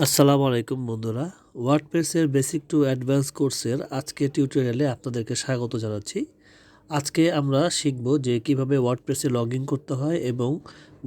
আসসালামু আলাইকুম বন্ধুরা, ওয়ার্ডপ্রেসের বেসিক টু অ্যাডভান্স কোর্সের আজকে টিউটোরিয়ালে আপনাদেরকে স্বাগত জানাচ্ছি। আজকে আমরা শিখব যে কিভাবে ওয়ার্ডপ্রেসে লগ ইন করতে হয় এবং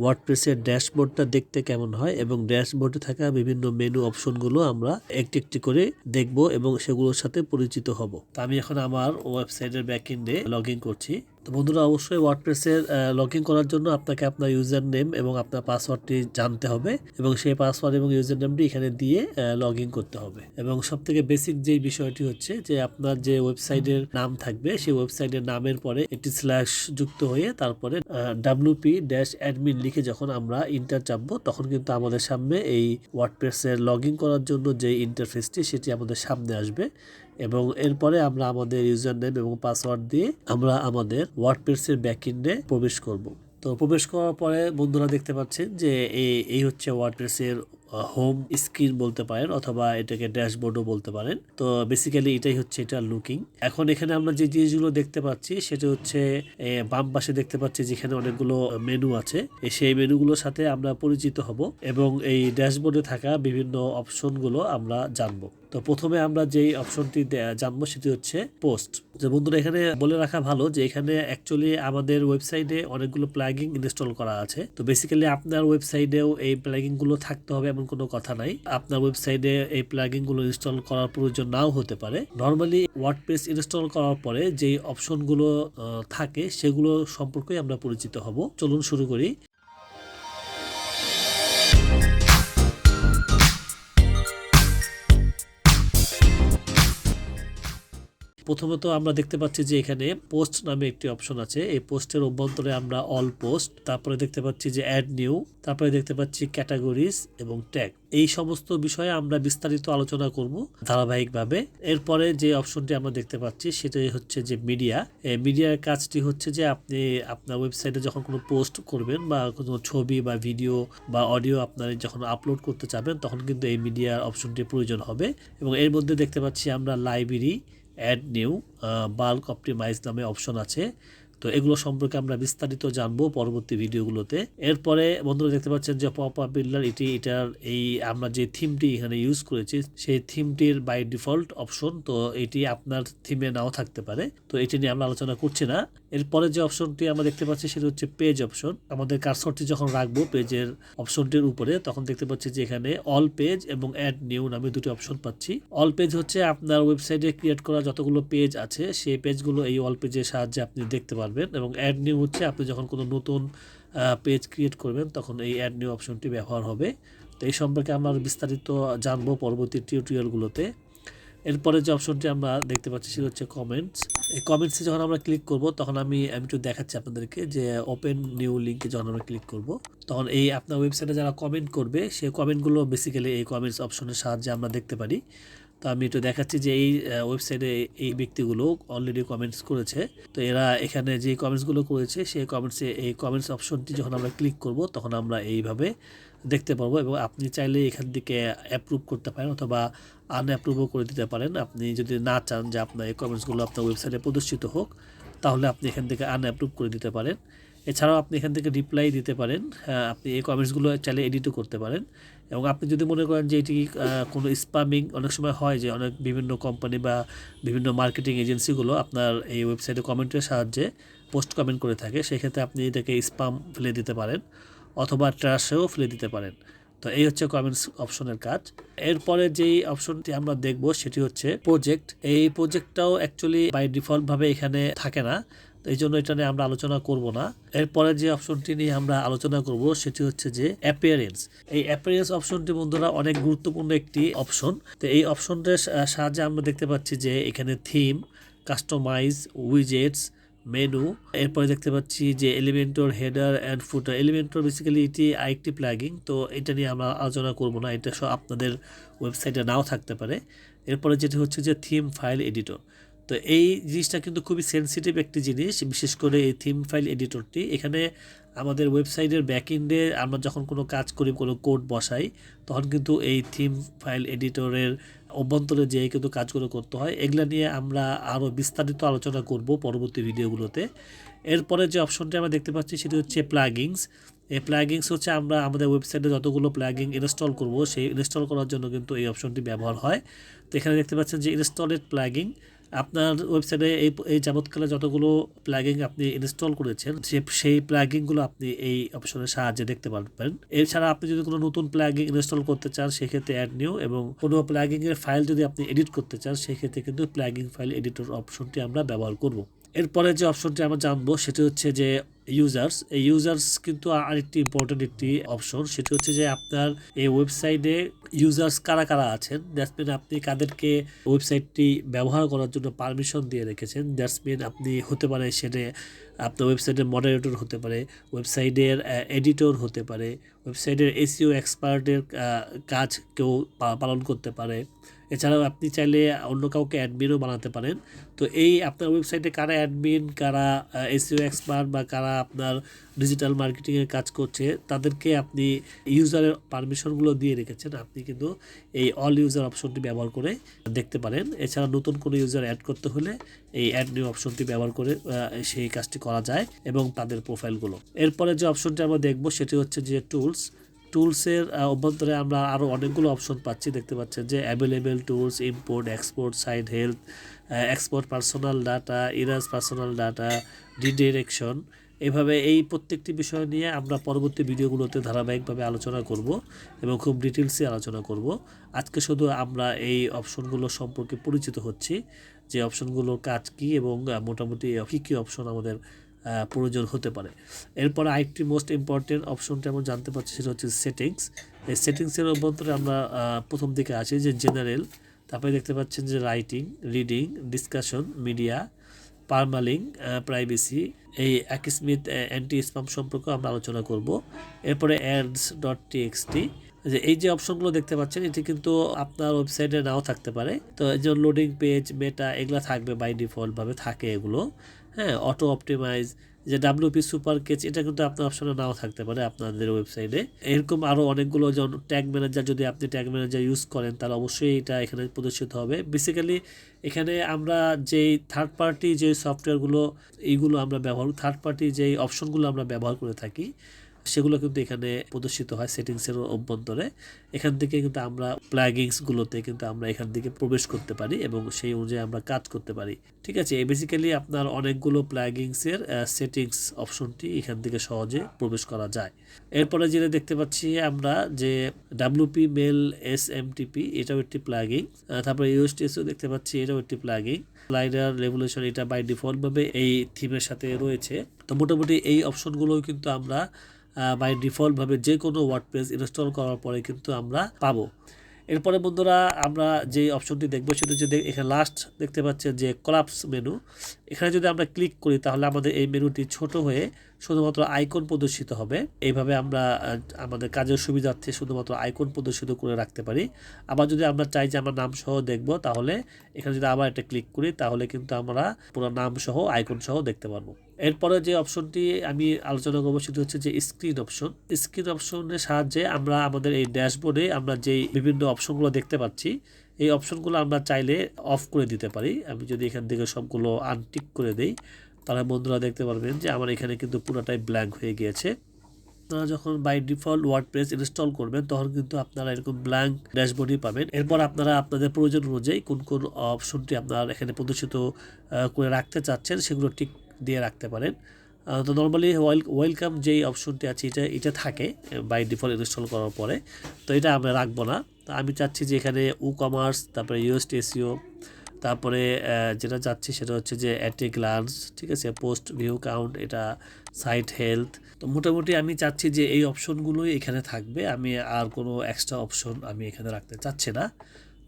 ওয়ার্ডপ্রেসের ড্যাশবোর্ডটা দেখতে কেমন হয় এবং ড্যাশবোর্ডে থাকা বিভিন্ন মেনু অপশনগুলো আমরা একটি একটি করে দেখব এবং সেগুলোর সাথে পরিচিত হব। তো আমি এখন আমার ওয়েবসাইটের ব্যাকএন্ডে লগ ইন করছি। তো বন্ধুরা, অবশ্যই ওয়ার্ডপ্রেসের লগ ইন করার জন্য আপনাকে আপনার ইউজার নেম এবং আপনার পাসওয়ার্ডটি জানতে হবে এবং সেই পাসওয়ার্ড এবং ইউজার নেমটি এখানে দিয়ে লগ ইন করতে হবে। এবং সবথেকে বেসিক যে বিষয়টি হচ্ছে যে আপনার যে ওয়েবসাইটের নাম থাকবে সেই ওয়েবসাইটের নামের পরে একটি স্ল্যাশ যুক্ত হয়ে তারপরে wp-admin লিখে যখন আমরা ইন্টার চাপবো তখন কিন্তু আমাদের সামনে এই ওয়ার্ডপ্রেসের লগ ইন করার জন্য যে ইন্টারফেসটি সেটি আমাদের সামনে আসবে এবং এরপরে আমরা আমাদের ইউজার নেম এবং পাসওয়ার্ড দিয়ে আমরা আমাদের ওয়ার্ডপ্রেসের ব্যাকএন্ডে প্রবেশ করব। তো প্রবেশ করার পরে বন্ধুরা দেখতে পাচ্ছেন যে এই হচ্ছে ওয়ার্ডপ্রেসের হোম স্ক্রিন বলতে পারেন অথবা এটাকে ড্যাশবোর্ডও বলতে পারেন। তো বেসিক্যালি এটাই হচ্ছে এটা লুকিং। এখন এখানে আমরা যে জিনিসগুলো দেখতে পাচ্ছি সেটা হচ্ছে বাম পাশে দেখতে পাচ্ছি যেখানে অনেকগুলো মেনু আছে, সেই মেনুগুলোর সাথে আমরা পরিচিত হব এবং এই ড্যাশবোর্ডে থাকা বিভিন্ন অপশনগুলো আমরা জানবো। তো প্রথমে আমরা যেই অপশনটি জানবো সেটি হচ্ছে পোস্ট। যে বন্ধুরা, এখানে বলে রাখা ভালো যে এখানে অ্যাকচুয়ালি আমাদের ওয়েবসাইটে অনেকগুলো প্লাগইন ইনস্টল করা আছে। তো বেসিক্যালি আপনার ওয়েবসাইটেও এই প্লাগইন গুলো থাকতে হবে এমন কোনো কথা নাই। আপনার ওয়েবসাইটে এই প্লাগইন গুলো ইনস্টল করার প্রয়োজন নাও হতে পারে। নর্মালি ওয়ার্ডপ্রেস ইনস্টল করার পরে যেই অপশনগুলো থাকে সেগুলো সম্পর্কে আমরা পরিচিত হব। চলুন শুরু করি। প্রথমত আমরা দেখতে পাচ্ছি যে এখানে পোস্ট নামে একটি অপশন আছে। এই পোস্টের অভ্যন্তরে আমরা অল পোস্ট, তারপরে দেখতে পাচ্ছি যে অ্যাড নিউ, তারপরে দেখতে পাচ্ছি ক্যাটাগরিজ এবং ট্যাগ। এই সমস্ত বিষয়ে আমরা বিস্তারিত আলোচনা করব ধারাবাহিকভাবে। এরপরে যে অপশনটি আমরা দেখতে পাচ্ছি সেটাই হচ্ছে যে মিডিয়া। মিডিয়ার কাজটি হচ্ছে যে আপনি আপনার ওয়েবসাইটে যখন কোনো পোস্ট করবেন বা কোনো ছবি বা ভিডিও বা অডিও আপনার যখন আপলোড করতে চাবেন তখন কিন্তু এই মিডিয়ার অপশনটির প্রয়োজন হবে। এবং এর মধ্যে দেখতে পাচ্ছি আমরা library, add new, bulk optimize নামে অপশন আছে। তো এগুলো সম্পর্কে আমরা বিস্তারিত জানবো পরবর্তী ভিডিওগুলোতে। এরপরে বন্ধুরা দেখতে পাচ্ছেন যে পপ আপ বিল্ডার, এটার এই আমরা যে থিমটি এখানে ইউজ করেছি সেই থিমটির বাই ডিফল্ট অপশন। তো এটি আপনার থিমে নাও থাকতে পারে, তো এটি নিয়ে আমরা আলোচনা করছি না। এরপরে যে অপশনটি আমরা দেখতে পাচ্ছি সেটা হচ্ছে পেজ অপশন। আমাদের কার্সরটি যখন রাখবো পেজের অপশনটির উপরে তখন দেখতে পাচ্ছি যে এখানে অল পেজ এবং অ্যাড নিউ নামে দুটি অপশন পাচ্ছি। অল পেজ হচ্ছে আপনার ওয়েবসাইটে ক্রিয়েট করা যতগুলো পেজ আছে সেই পেজগুলো এই অল পেজের সাহায্যে আপনি দেখতে পারবেন এবং অ্যাড নিউ হচ্ছে আপনি যখন কোনো নতুন পেজ ক্রিয়েট করবেন তখন এই অ্যাড নিউ অপশনটি ব্যবহার হবে। তো এই সম্পর্কে আমরা বিস্তারিত জানবো পরবর্তী টিউটোরিয়ালগুলোতে। এরপরে যে অপশনটি আমরা দেখতে পাচ্ছি সেটা হচ্ছে কমেন্টস। এই কমেন্টসে যখন আমরা ক্লিক করব তখন আমি একটু দেখাচ্ছি আপনাদেরকে যে ওপেন নিউ লিঙ্কে যখন আমরা ক্লিক করব তখন এই আপনার ওয়েবসাইটে যারা কমেন্ট করবে সেই কমেন্টগুলো বেসিক্যালি এই কমেন্টস অপশনের সাহায্যে আমরা দেখতে পারি। তো আমি একটু দেখাচ্ছি যে এই ওয়েবসাইটে এই ব্যক্তিগুলো অলরেডি কমেন্টস করেছে। তো এরা এখানে যে কমেন্টসগুলো করেছে সেই কমেন্টসে এই কমেন্টস অপশনটি যখন আমরা ক্লিক করব তখন আমরা এইভাবে দেখতে পারবো এবং আপনি চাইলে এখান থেকে অ্যাপ্রুভ করতে পারেন অথবা আনঅ্যাপ্রুভও করে দিতে পারেন। আপনি যদি না চান যে আপনার এই কমেন্টসগুলো আপনার ওয়েবসাইটে প্রদর্শিত হোক তাহলে আপনি এখান থেকে আনঅ্যাপ্রুভ করে দিতে পারেন। এছাড়াও আপনি এখান থেকে রিপ্লাই দিতে পারেন। আপনি এই কমেন্টসগুলো চাইলে এডিটও করতে পারেন এবং আপনি যদি মনে করেন যে এটি কোনো স্প্যামিং, অনেক সময় হয় যে অনেক বিভিন্ন কোম্পানি বা বিভিন্ন মার্কেটিং এজেন্সিগুলো আপনার এই ওয়েবসাইটে কমেন্টের সাহায্যে পোস্ট কমেন্ট করে থাকে, সেক্ষেত্রে আপনি এটাকে স্প্যাম ফেলে দিতে পারেন অথবা ট্র্যাশেও ফেলে দিতে পারেন। তো এই হচ্ছে কমেন্টস অপশনের কাজ। এরপরে যেই অপশনটি আমরা দেখব সেটি হচ্ছে প্রজেক্ট। এই প্রজেক্টটাও অ্যাকচুয়ালি বাই ডিফল্ট ভাবে এখানে থাকে না, তো এই জন্য এটা নিয়ে আমরা আলোচনা করব না। এরপরে যে অপশনটি নিয়ে আমরা আলোচনা করব সেটি হচ্ছে যে অ্যাপিয়ারেন্স। এই অ্যাপিয়ারেন্স অপশনটি বন্ধুরা অনেক গুরুত্বপূর্ণ একটি অপশন। তো এই অপশনটার সাহায্যে আমরা দেখতে পাচ্ছি যে এখানে থিম, কাস্টমাইজ, উইজেটস, মেনু, এরপরে দেখতে পাচ্ছি যে Elementor, header and footer. Elementor basically এটি আরেকটি প্লাগইন, তো এটা নিয়ে আমরা আলোচনা করব না, এটা সব আপনাদের ওয়েবসাইটে নাও থাকতে পারে। এরপরে যেটি হচ্ছে যে থিম ফাইল এডিটর। তো এই জিনিসটা কিন্তু খুবই সেন্সিটিভ একটি জিনিস, বিশেষ করে এই থিম ফাইল এডিটরটি। এখানে আমাদের ওয়েবসাইটের ব্যাকএন্ডে আমরা যখন কোনো কাজ করি, কোনো কোড বসাই, তখন কিন্তু এই থিম ফাইল এডিটরের অভ্যন্তরে যেয়ে কিন্তু কাজগুলো করতে হয়। এগুলা নিয়ে আমরা আরও বিস্তারিত আলোচনা করব পরবর্তী ভিডিওগুলোতে। এরপরে যে অপশনটি আমরা দেখতে পাচ্ছি সেটি হচ্ছে প্লাগইনস। এই প্লাগিংস হচ্ছে আমরা আমাদের ওয়েবসাইটে যতগুলো প্লাগিং ইনস্টল করব সেই ইনস্টল করার জন্য কিন্তু এই অপশনটি ব্যবহার হয়। তো এখানে দেখতে পাচ্ছেন যে ইনস্টলেড প্লাগিং, আপনার ওয়েবসাইটে এই যাবৎকালে যতগুলো প্লাগিং আপনি ইনস্টল করেছেন সেই প্লাগিংগুলো আপনি এই অপশনের সাহায্যে দেখতে পারবেন। এছাড়া আপনি যদি কোনো নতুন প্লাগিং ইনস্টল করতে চান সেক্ষেত্রে অ্যাড নিউ, এবং কোনো প্লাগিংয়ের ফাইল যদি আপনি এডিট করতে চান সেক্ষেত্রে কিন্তু প্লাগিং ফাইল এডিটর অপশনটি আমরা ব্যবহার করব। এরপরে যে অপশনটি আমরা জানবো সেটি হচ্ছে যে ইউজার্স। এই ইউজার্স কিন্তু আরেকটি ইম্পর্টেন্ট একটি অপশন, সেটি হচ্ছে যে আপনার এই ওয়েবসাইটে ইউজার্স কারা কারা আছেন, দ্যাটস মিন আপনি কাদেরকে ওয়েবসাইটটি ব্যবহার করার জন্য পারমিশন দিয়ে রেখেছেন। দ্যাটস মিন আপনি হতে পারে সেটা আপনার ওয়েবসাইটের মডারেটর হতে পারে, ওয়েবসাইটের এডিটর হতে পারে, ওয়েবসাইটের এসইও এক্সপার্টের কাজ কেউ পালন করতে পারে। এছাড়াও আপনি চাইলে অন্য কাউকে অ্যাডমিনও বানাতে পারেন। তো এই আপনার ওয়েবসাইটে কারা অ্যাডমিন, কারা এসইও এক্সপার্ট বা কারা আপনার ডিজিটাল মার্কেটিংয়ের কাজ করছে তাদেরকে আপনি ইউজারের পারমিশনগুলো দিয়ে রেখেছেন, আপনি কিন্তু এই অল ইউজার অপশনটি ব্যবহার করে দেখতে পারেন। এছাড়া নতুন কোনো ইউজার অ্যাড করতে হলে এই অ্যাড নিউ অপশনটি ব্যবহার করে সেই কাজটি করা যায় এবং তাদের প্রোফাইলগুলো। এরপরে যে অপশনটি আমরা দেখব সেটি হচ্ছে যে টুলসের অভ্যন্তরে আমরা আরও অনেকগুলো অপশন পাচ্ছি। দেখতে পাচ্ছেন যে available tools, import, export, site health, export personal data, erase personal data, redirection. এভাবে এই প্রত্যেকটি বিষয় নিয়ে আমরা পরবর্তী ভিডিওগুলোতে ধারাবাহিকভাবে আলোচনা করব এবং খুব ডিটেলসে আলোচনা করব। আজকে শুধু আমরা এই অপশনগুলো সম্পর্কে পরিচিত হচ্ছি, যে অপশনগুলোর কাজ কী এবং মোটামুটি কী কী অপশন আমাদের প্রয়োজন হতে পারে। এরপরে আরেকটি মোস্ট ইম্পর্টেন্ট অপশনটা আমরা জানতে পারছি সেটা হচ্ছে সেটিংস। এই সেটিংসের অভ্যন্তরে আমরা প্রথম দিকে আছি যে জেনারেল, তারপরে দেখতে পাচ্ছেন যে writing, reading, discussion, media, পারমালিং, privacy, এই অ্যাকিসমিথ অ্যান্টি স্প্যাম সম্পর্কে আমরা আলোচনা করব। এরপরে ads.txt, যে এই যে অপশনগুলো দেখতে পাচ্ছেন এটি কিন্তু আপনার ওয়েবসাইটে নাও থাকতে পারে। তো এই যে লোডিং পেজ, মেটা, এগুলো থাকবে বাই ডিফল্টভাবে থাকে এগুলো। হ্যাঁ, অটো অপটিমাইজ, যে WP সুপার কেচ, এটা কিন্তু আপনার অপশনে নাও থাকতে পারে আপনাদের ওয়েবসাইটে। এরকম আরও অনেকগুলো, যেমন ট্যাগ ম্যানেজার, যদি আপনি ট্যাগ ম্যানেজার ইউজ করেন তাহলে অবশ্যই এটা এখানে প্রদর্শিত হবে। বেসিক্যালি এখানে আমরা যেই থার্ড পার্টি যে সফটওয়্যারগুলো এইগুলো আমরা থার্ড পার্টি যেই অপশনগুলো আমরা ব্যবহার করে থাকি সেগুলো কিন্তু এখানে প্রদর্শিত হয় সেটিংসের অভ্যন্তরে। এখান থেকে কিন্তু আমরা প্লাগিংসগুলোতে কিন্তু আমরা এখান থেকে প্রবেশ করতে পারি এবং সেই অনুযায়ী আমরা কাজ করতে পারি। ঠিক আছে, বেসিক্যালি আপনার অনেকগুলো প্লাগিংসের সেটিংস অপশনটি এখান থেকে সহজে প্রবেশ করা যায়। এরপরে যেটা দেখতে পাচ্ছি আমরা যে WP মেল SMTP, এটাও একটি প্লাগিং। তারপরে USTSও দেখতে পাচ্ছি, এটাও একটি প্লাগিং। স্লাইডার রেভলিউশন, এটা বাই ডিফল্টভাবে এই থিমের সাথে রয়েছে। তো মোটামুটি এই অপশনগুলো কিন্তু আমরা বাই ডিফল্টভাবে যে কোনো ওয়ার্ডপ্রেস ইনস্টল করার পরে কিন্তু আমরা পাবো। এরপরে বন্ধুরা আমরা যে অপশনটি দেখবো সেটা হচ্ছে এখানে লাস্ট দেখতে পাচ্ছেন যে কলাপস মেনু। এখানে যদি আমরা ক্লিক করি তাহলে আমাদের এই মেনুটি ছোট হয়ে শুধুমাত্র আইকন প্রদর্শিত হবে। এইভাবে আমরা আমাদের কাজের সুবিধার্থে শুধুমাত্র আইকন প্রদর্শিত করে রাখতে পারি। আবার যদি আমরা চাই যে আমরা নাম সহ দেখব তাহলে এখানে যদি আবার একটা ক্লিক করি তাহলে কিন্তু আমরা পুরো নাম সহ আইকন সহ দেখতে পারবো। এরপরে যে অপশনটি আমি আলোচনা করবো সেটা হচ্ছে যে স্ক্রিন অপশন। স্ক্রিন অপশনের সাহায্যে আমরা আমাদের এই ড্যাশবোর্ডে আমরা যেই বিভিন্ন অপশনগুলো দেখতে পাচ্ছি এই অপশনগুলো আমরা চাইলে অফ করে দিতে পারি। আমি যদি এখান থেকে সবগুলো আনটিক করে দেই তাহলে বন্ধুরা দেখতে পারবেন যে আমার এখানে কিন্তু পুরোটাই ব্ল্যাঙ্ক হয়ে গিয়েছে। আপনারা যখন বাই ডিফল্ট ওয়ার্ডপ্রেস ইনস্টল করবেন তখন কিন্তু আপনারা এরকম ব্ল্যাঙ্ক ড্যাশবোর্ডই পাবেন। এরপর আপনারা আপনাদের প্রয়োজন অনুযায়ী কোন কোন অপশনটি আপনারা এখানে প্রদর্শিত করে রাখতে চাচ্ছেন সেগুলো টিক দিয়ে রাখতে পারেন। তো নর্মালি ওয়েলকাম যেই অপশনটি আছে এটা থাকে বাই ডিফল্ট ইনস্টল করার পরে, তো এটা আমরা রাখবো না। তো আমি চাচ্ছি যে এখানে কমার্স, তারপরে USTSEO, তারপরে যেটা চাচ্ছি সেটা হচ্ছে যে অ্যাট এ গ্লান্স, ঠিক আছে, পোস্ট ভিউ কাউন্ট, এটা সাইট হেলথ। তো মোটামুটি আমি চাচ্ছি যে এই অপশনগুলোই এখানে থাকবে, আমি আর কোনো এক্সট্রা অপশন আমি এখানে রাখতে চাচ্ছি না।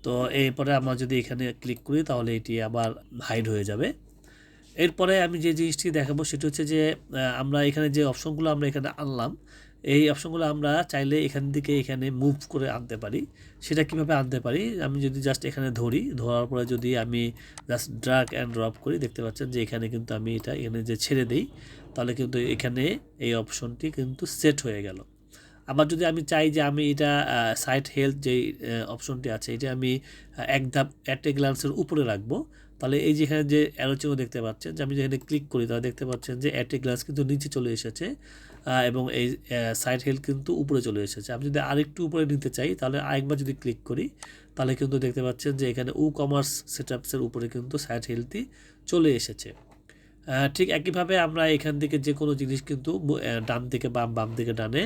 তো এরপরে আমরা যদি এখানে ক্লিক করি তাহলে এটি আবার হাইড হয়ে যাবে। এরপরে আমি যে জিনিসটি দেখাবো সেটা হচ্ছে যে আমরা এখানে যে অপশনগুলো আমরা এখানে আনলাম এই অপশনগুলো আমরা চাইলে এখান থেকে এখানে মুভ করে আনতে পারি। সেটা কিভাবে আনতে পারি, আমি যদি জাস্ট এখানে ধরার পরে যদি আমি জাস্ট ড্র্যাগ অ্যান্ড ড্রপ করি দেখতে পাচ্ছেন যে এখানে কিন্তু আমি এটা এখানে যে ছেড়ে দিই তাহলে কিন্তু এখানে এই অপশনটি কিন্তু সেট হয়ে গেল। আবার যদি আমি চাই যে আমি এটা সাইট হেলথ যেই অপশনটি আছে এটা আমি এক ধাপ অ্যাট এ গ্লান্সের উপরে রাখবো তাহলে এই যেখানে যে অ্যারো চিহ্ন দেখতে পাচ্ছেন, যে আমি যেখানে ক্লিক করি তাহলে দেখতে পাচ্ছেন যে অ্যাড ক্লাস কিন্তু নিচে চলে এসেছে এবং এই সাইড হেল্প কিন্তু উপরে চলে এসেছে। আমি যদি আরেকটু উপরে নিতে চাই তাহলে আরেকবার যদি ক্লিক করি তাহলে কিন্তু দেখতে পাচ্ছেন যে এখানে কমার্স সেটআপসের উপরে কিন্তু সাইড হেল্পটি চলে এসেছে। ঠিক একইভাবে আমরা এখান থেকে যে কোনো জিনিস কিন্তু ডান থেকে বাম থেকে ডানে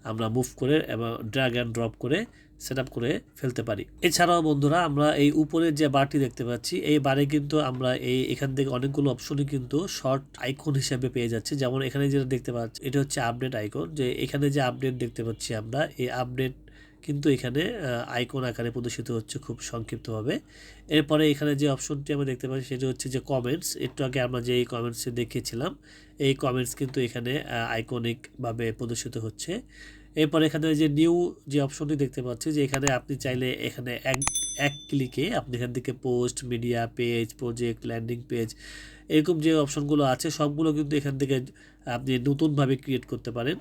আমরা মুভ করে এবং ড্র্যাগ অ্যান্ড ড্রপ করে সেট আপ করে ফেলতে পারি। এছাড়াও বন্ধুরা আমরা এই উপরের যে বারটি দেখতে পাচ্ছি এই বারে কিন্তু আমরা এখান থেকে অনেকগুলো অপশনই কিন্তু শর্ট আইকন হিসেবে পেয়ে যাচ্ছি। যেমন এখানে যেটা দেখতে পাচ্ছি এটা হচ্ছে আপডেট আইকন, যে এখানে যে আপডেট দেখতে পাচ্ছি আমরা এই আপডেট কিন্তু এখানে আইকন আকারে প্রদর্শিত হচ্ছে খুব সংক্ষিপ্তভাবে। এরপরে এখানে যে অপশনটি আমরা দেখতে পাচ্ছি সেটা হচ্ছে যে কমেন্টস। একটু আগে আমরা যে এই কমেন্টসে দেখিয়েছিলাম এই কমেন্টস কিন্তু এখানে আইকনিকভাবে প্রদর্শিত হচ্ছে। এরপরে এখানে যে নিউ যে অপশনটি দেখতে পাচ্ছি যে এখানে আপনি চাইলে এখানে এক ক্লিকে আপনি এখান থেকে post, media, page, project, landing page এরকম যে অপশনগুলো আছে সবগুলো কিন্তু এখান থেকে আপনি নতুনভাবে ক্রিয়েট করতে পারেন।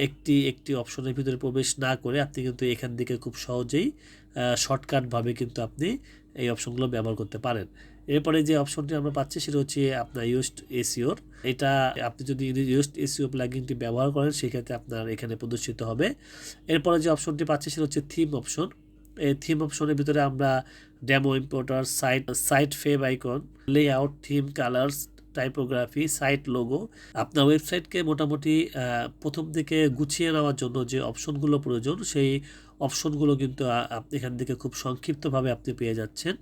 একটি অপশনের ভিতরে প্রবেশ না করে আপনি কিন্তু এখান থেকে খুব সহজেই শর্টকাটভাবে কিন্তু আপনি এই অপশনগুলো ব্যবহার করতে পারেন। এরপরে যে অপশনটি আমরা পাচ্ছি সেটা হচ্ছে আপনার ইউজড এসইওর। এটা আপনি যদি ইউজড এসইও প্লাগইনটি ব্যবহার করেন সেক্ষেত্রে আপনার এখানে প্রদর্শিত হবে। এরপরে যে অপশনটি পাচ্ছি সেটা হচ্ছে থিম অপশন। এই থিম অপশনের ভিতরে আমরা demo importer, site favicon, layout, theme, colours, typography, site logo, আপনার ওয়েবসাইটকে মোটামুটি প্রথম দিকে গুছিয়ে নেওয়ার জন্য যে অপশনগুলো প্রয়োজন সেই অপশনগুলো কিন্তু আপনি এখান থেকে খুব সংক্ষিপ্তভাবে আপনি পেয়ে যাচ্ছেন।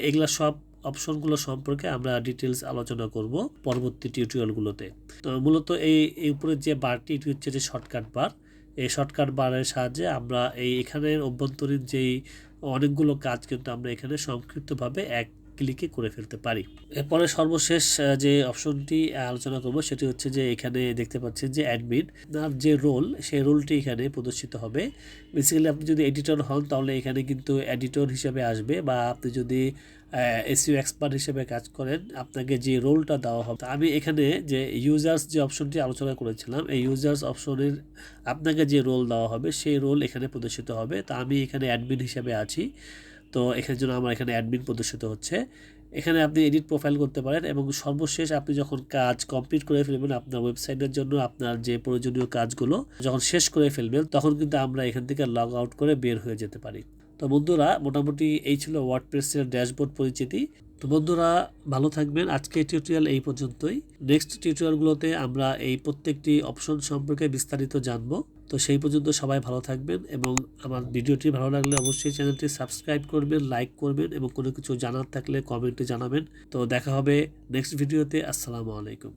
এগুলা সব অপশনগুলো সম্পর্কে আমরা ডিটেলস আলোচনা করব পরবর্তী টিউটোরিয়ালগুলোতে। তো মূলত এই উপরে যে বারটি এটি হচ্ছে যে শর্টকাট বার। এই শর্টকাট বারের সাহায্যে আমরা এখানের অভ্যন্তরীণ যেই অনেকগুলো কাজ কিন্তু আমরা এখানে সংক্ষিপ্তভাবে এক ক্লিকে করে ফেলতে পারি। এরপরে সর্বশেষ যে অপশনটি আলোচনা করব সেটি হচ্ছে যে এখানে দেখতে পাচ্ছেন যে অ্যাডমিন যে রোল সেই রোলটি এখানে প্রদর্শিত হবে। বেসিক্যালি আপনি যদি এডিটর হন তাহলে এখানে কিন্তু এডিটর হিসেবে আসবে, বা আপনি যদি এসইও এক্সপার্ট হিসেবে কাজ করেন আপনাকে যে রোলটা দেওয়া হবে। আমি এখানে যে ইউজার্স যে অপশনটি আলোচনা করেছিলাম এই ইউজার্স অপশনের আপনাকে যে রোল দেওয়া হবে সেই রোল এখানে প্রদর্শিত হবে। তা আমি এখানে অ্যাডমিন হিসেবে আছি, তো এখানের জন্য আমার এখানে অ্যাডমিন প্রদর্শিত হচ্ছে। এখানে আপনি এডিট প্রোফাইল করতে পারেন এবং সর্বশেষ আপনি যখন কাজ কমপ্লিট করে ফেলবেন আপনার ওয়েবসাইটের জন্য আপনার যে প্রয়োজনীয় কাজগুলো যখন শেষ করে ফেলবেন তখন কিন্তু আমরা এখান থেকে লগ আউট করে বের হয়ে যেতে পারি। তো বন্ধুরা মোটামুটি এই ছিল ওয়ার্ডপ্রেসের ড্যাশবোর্ড পরিচিতি। তো বন্ধুরা ভালো থাকবেন, আজকে টিউটোরিয়াল এই পর্যন্তই। নেক্সট টিউটোরিয়ালগুলোতে আমরা এই প্রত্যেকটি অপশন সম্পর্কে বিস্তারিত জানবো। তো সেই পর্যন্ত সবাই ভালো থাকবেন এবং আমার ভিডিওটি ভালো লাগলে অবশ্যই চ্যানেলটি সাবস্ক্রাইব করবেন, লাইক করবেন এবং কোনো কিছু জানার থাকলে কমেন্টে জানাবেন। তো দেখা হবে নেক্সট ভিডিওতে। আসসালামু আলাইকুম।